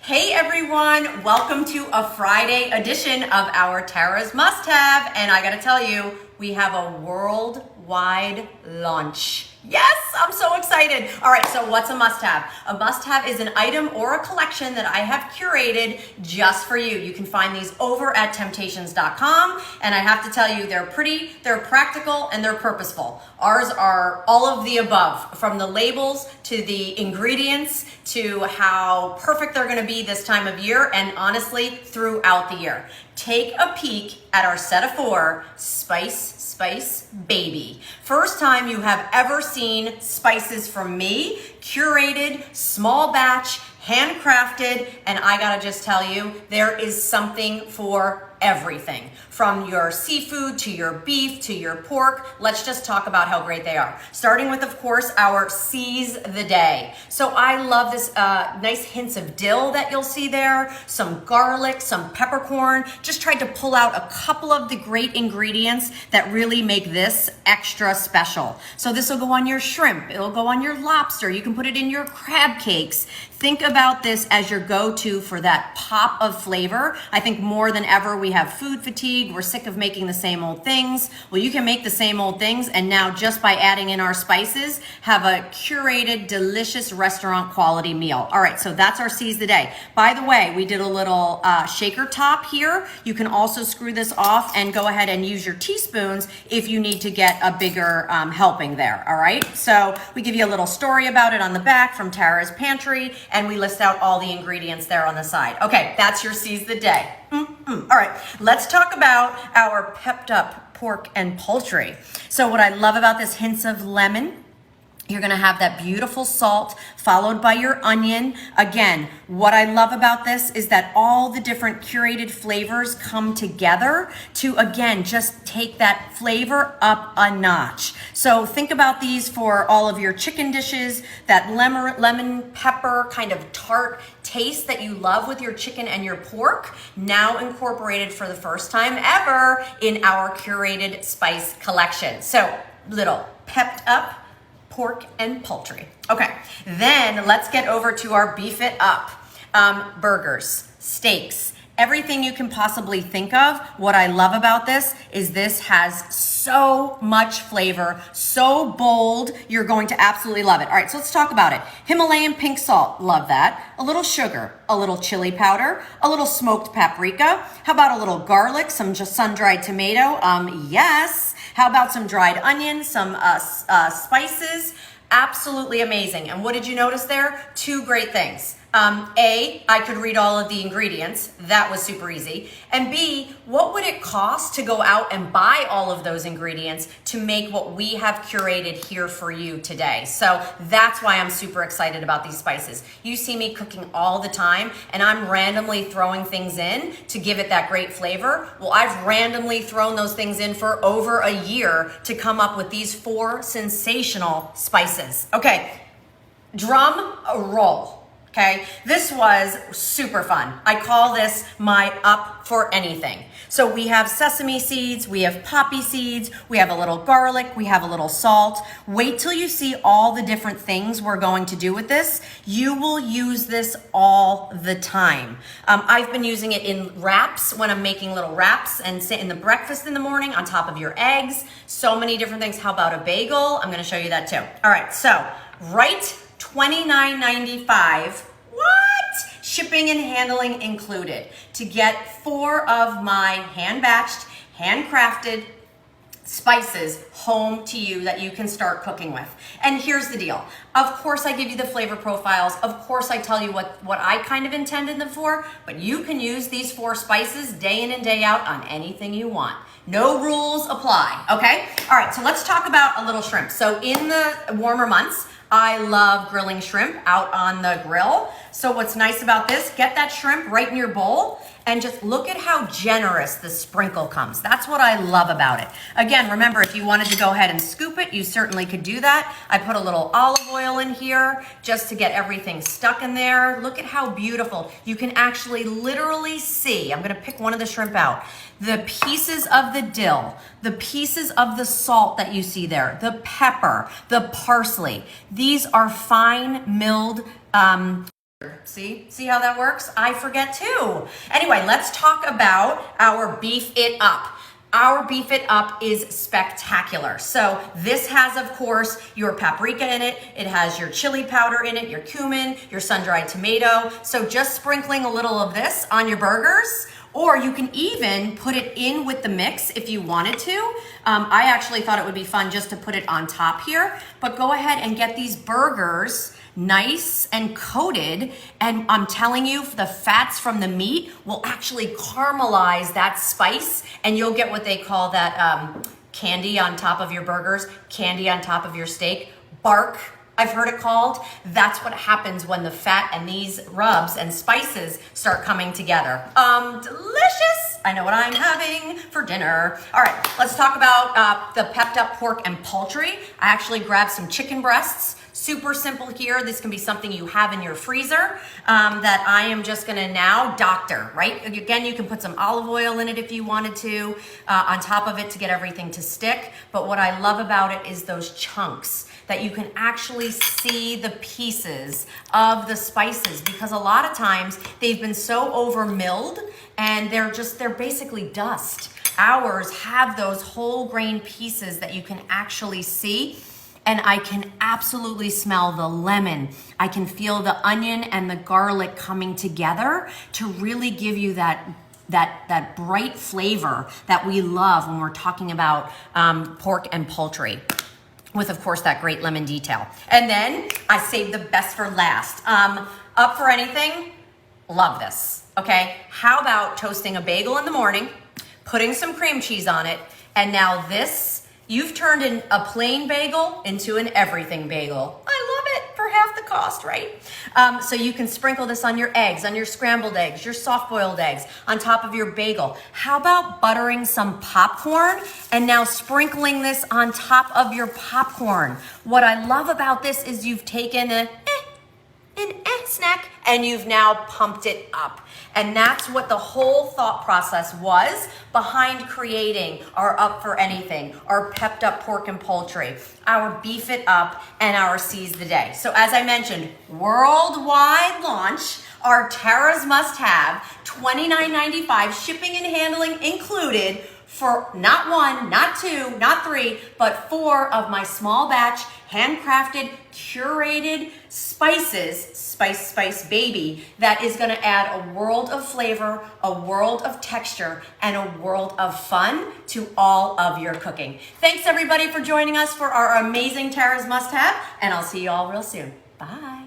Hey everyone, welcome to a Friday edition of our Tara's Must Have. And I gotta tell you, we have a worldwide launch. Yes, I'm so excited. All right, so what's a must-have? A must-have is an item or a collection that I have curated just for you. You can find these over at temp-tations.com, and I have to tell you, they're pretty, they're practical, and they're purposeful. Ours are all of the above, from the labels to the ingredients to how perfect they're gonna be this time of year, and honestly, throughout the year. Take a peek at our set of 4 Spice Baby. First time you have ever seen spices from me, curated, small batch, handcrafted, and I gotta just tell you, there is something for everything. From your seafood to your beef to your pork, let's just talk about how great they are. Starting with, of course, our Seize the Day. So I love this nice hints of dill that you'll see there, some garlic, some peppercorn. Just tried to pull out a couple of the great ingredients that really make this extra special. So this will go on your shrimp, it'll go on your lobster, you can put it in your crab cakes. Think about this as your go-to for that pop of flavor. I think more than ever we have food fatigue. We're sick of making the same old things. Well, you can make the same old things, and now just by adding in our spices, have a curated, delicious restaurant quality meal. All right, so that's our Seize the Day. By the way, we did a little shaker top here. You can also screw this off and go ahead and use your teaspoons if you need to get a bigger helping there, all right? So we give you a little story about it on the back from Tara's Pantry, and we list out all the ingredients there on the side. Okay, that's your Seize the Day. All right, let's talk about our pepped up pork and poultry. So what I love about this, hints of lemon. You're gonna have that beautiful salt followed by your onion. Again, what I love about this is that all the different curated flavors come together to, again, just take that flavor up a notch. So think about these for all of your chicken dishes, that lemon pepper kind of tart taste that you love with your chicken and your pork, now incorporated for the first time ever in our curated spice collection. So little pepped up pork and poultry. Okay, then let's get over to our beef it up. Burgers, steaks, everything you can possibly think of. What I love about this is this has so much flavor, so bold, you're going to absolutely love it. All right, so let's talk about it. Himalayan pink salt, love that. A little sugar, a little chili powder, a little smoked paprika. How about a little garlic, some just sun-dried tomato? Yes. How about some dried onion, some spices? Absolutely amazing. And what did you notice there? 2 great things. A, I could read all of the ingredients. That was super easy. And B, what would it cost to go out and buy all of those ingredients to make what we have curated here for you today? So that's why I'm super excited about these spices. You see me cooking all the time, and I'm randomly throwing things in to give it that great flavor. Well, I've randomly thrown those things in for over a year to come up with these 4 sensational spices. Okay, drum roll. Okay, this was super fun. I call this my up for anything. So we have sesame seeds, we have poppy seeds, we have a little garlic, we have a little salt. Wait till you see all the different things we're going to do with this. You will use this all the time. I've been using it in wraps when I'm making little wraps and sit in the breakfast in the morning on top of your eggs. So many different things. How about a bagel? I'm gonna show you that too. All right, so right $29.95. What? Shipping and handling included, to get 4 of my hand-batched, handcrafted spices home to you that you can start cooking with. And here's the deal. Of course I give you the flavor profiles. Of course I tell you what I kind of intended them for, but you can use these 4 spices day in and day out on anything you want. No rules apply, okay? All right, so let's talk about a little shrimp. So in the warmer months, I love grilling shrimp out on the grill. So what's nice about this, get that shrimp right in your bowl and just look at how generous the sprinkle comes. That's what I love about it. Again, remember, if you wanted to go ahead and scoop it, you certainly could do that. I put a little olive oil in here just to get everything stuck in there. Look at how beautiful. You can actually literally see, I'm gonna pick one of the shrimp out, the pieces of the dill, the pieces of the salt that you see there, the pepper, the parsley. These are fine milled See how that works? I forget too. Anyway, let's talk about our Beef It Up. Our Beef It Up is spectacular. So this has, of course, your paprika in it. It has your chili powder in it, your cumin, your sun-dried tomato. So just sprinkling a little of this on your burgers, or you can even put it in with the mix if you wanted to. I actually thought it would be fun just to put it on top here, but go ahead and get these burgers nice and coated, and I'm telling you, the fats from the meat will actually caramelize that spice, and you'll get what they call that candy on top of your burgers, candy on top of your steak, bark, I've heard it called. That's what happens when the fat and these rubs and spices start coming together. Delicious. I know what I'm having for dinner. All right, let's talk about the pepped up pork and poultry. I actually grabbed some chicken breasts. Super simple here. This can be something you have in your freezer that I am just gonna now doctor, right? Again, you can put some olive oil in it if you wanted to, on top of it to get everything to stick. But what I love about it is those chunks that you can actually see the pieces of the spices, because a lot of times they've been so over milled and they're basically dust. Ours have those whole grain pieces that you can actually see. And I can absolutely smell the lemon. I can feel the onion and the garlic coming together to really give you that bright flavor that we love when we're talking about pork and poultry, with of course that great lemon detail. And then I saved the best for last. Up for anything, love this, okay? How about toasting a bagel in the morning, putting some cream cheese on it, and now this, you've turned in a plain bagel into an everything bagel. I love it for half the cost, right? So you can sprinkle this on your eggs, on your scrambled eggs, your soft-boiled eggs, on top of your bagel. How about buttering some popcorn and now sprinkling this on top of your popcorn? What I love about this is you've taken an snack and you've now pumped it up. And that's what the whole thought process was behind creating our Up for Anything, our pepped up pork and poultry, our Beef It Up, and our Seize the Day. So as I mentioned, worldwide launch, our Tara's Must Have, $29.95, shipping and handling included, for not one, not two, not three, but 4 of my small batch, handcrafted, curated spices, Spice Baby, that is gonna add a world of flavor, a world of texture, and a world of fun to all of your cooking. Thanks everybody for joining us for our amazing Tara's Must Have, and I'll see you all real soon. Bye.